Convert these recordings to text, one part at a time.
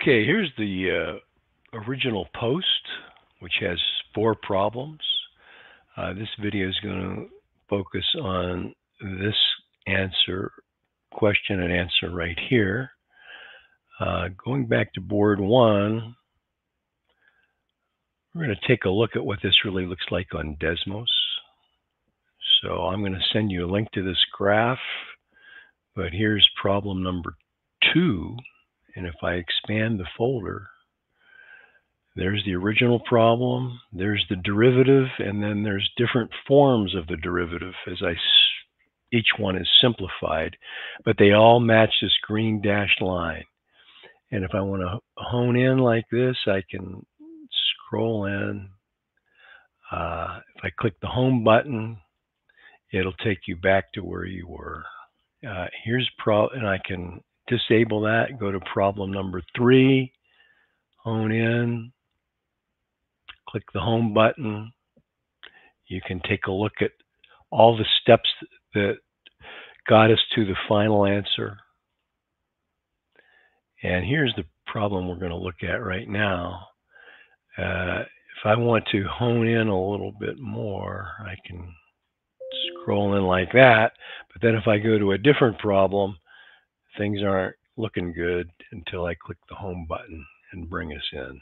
Okay, here's the original post, which has 4 problems. This video is going to focus on this question and answer right here. Going back to board 1, we're going to take a look at what this really looks like on Desmos. So I'm going to send you a link to this graph, but here's problem number 2. And if I expand the folder, there's the original problem, there's the derivative, and then there's different forms of the derivative as each one is simplified, but they all match this green dashed line. And if I want to hone in like this, I can scroll in. If I click the home button, it'll take you back to where you were. And I can disable that, go to problem number 3, hone in, click the home button. You can take a look at all the steps that got us to the final answer. And here's the problem we're going to look at right now. If I want to hone in a little bit more, I can scroll in like that. But then if I go to a different problem, things aren't looking good until I click the home button and bring us in.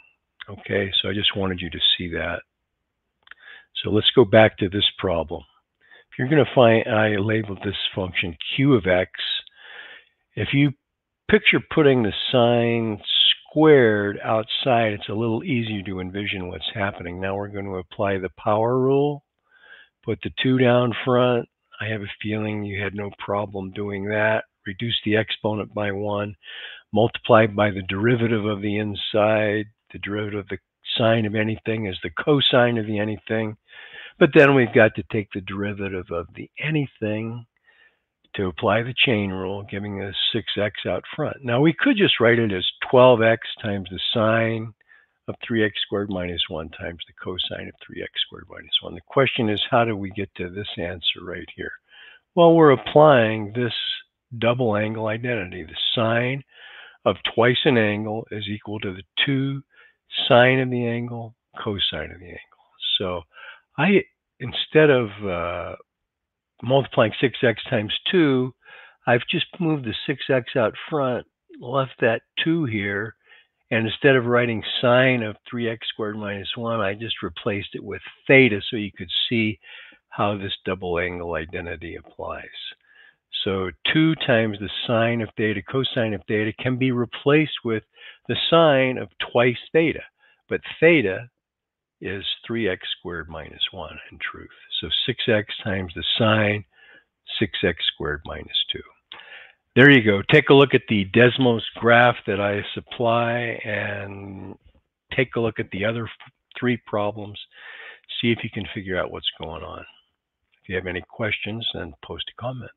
Okay, so I just wanted you to see that. So let's go back to this problem. If you're going to find, I labeled this function q of x. If you picture putting the sign squared outside, it's a little easier to envision what's happening. Now we're going to apply the power rule, put the 2 down front. I have a feeling you had no problem doing that. Reduce the exponent by 1, multiply by the derivative of the inside. The derivative of the sine of anything is the cosine of the anything. But then we've got to take the derivative of the anything to apply the chain rule, giving us 6x out front. Now we could just write it as 12x times the sine of 3x squared minus 1 times the cosine of 3x squared minus 1. The question is, how do we get to this answer right here? Well, we're applying this double angle identity. The sine of twice an angle is equal to the 2 sine of the angle, cosine of the angle. So instead of multiplying 6x times 2, I've just moved the 6x out front, left that 2 here, and instead of writing sine of 3x squared minus 1, I just replaced it with theta so you could see how this double angle identity applies. So 2 times the sine of theta, cosine of theta, can be replaced with the sine of twice theta. But theta is 3x squared minus 1 in truth. So 6x times the sine, 6x squared minus 2. There you go. Take a look at the Desmos graph that I supply and take a look at the other 3 problems. See if you can figure out what's going on. If you have any questions, then post a comment.